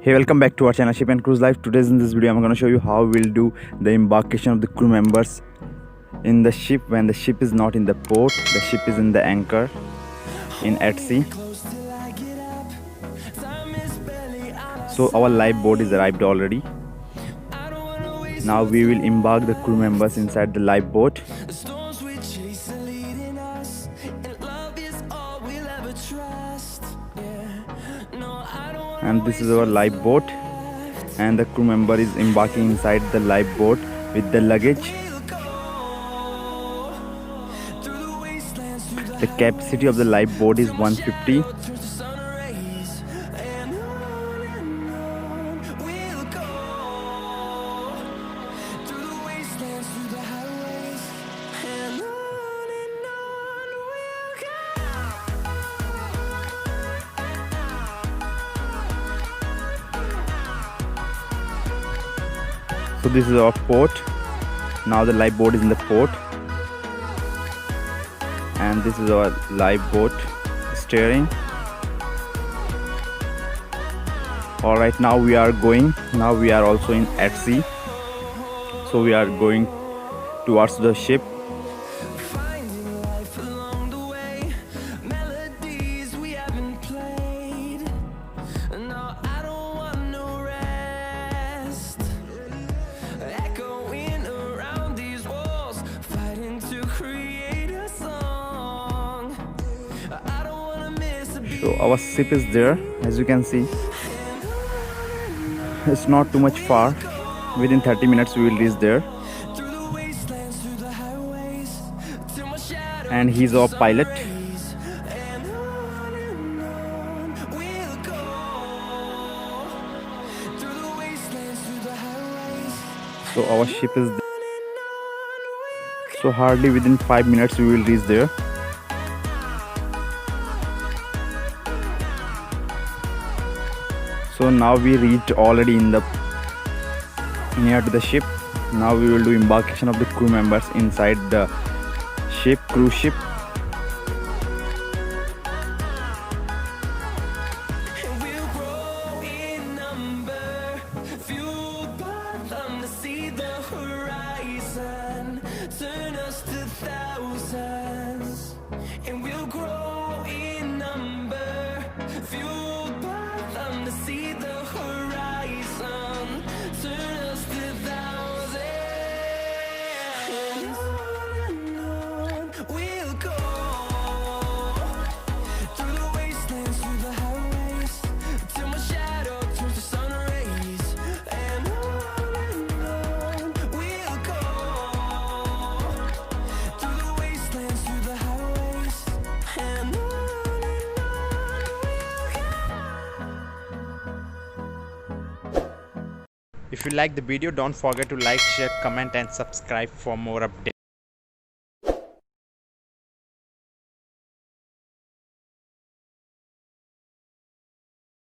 Hey, welcome back to our channel Ship and Cruise Life. Today in this video I'm going to show you how we'll do the embarkation of the crew members in the ship when the ship is not in the port. The ship is in the anchor at sea. So our lifeboat is arrived already. Now we will embark the crew members inside the lifeboat. And this is our lifeboat, and the crew member is embarking inside the lifeboat with the luggage. The capacity of the lifeboat is 150. So this is our port. Now the lifeboat is in the port, and this is our lifeboat steering. Alright, now we are going. Now we are also at sea. So we are going towards the ship. So our ship is there, as you can see. It's not too much far. Within 30 minutes we will reach there. And he's our pilot. So our ship is there. So hardly within 5 minutes we will reach there. So now we reached already near to the ship. Now we will do embarkation of the crew members inside the ship, cruise ship. If you like the video, don't forget to like, share, comment and subscribe for more updates.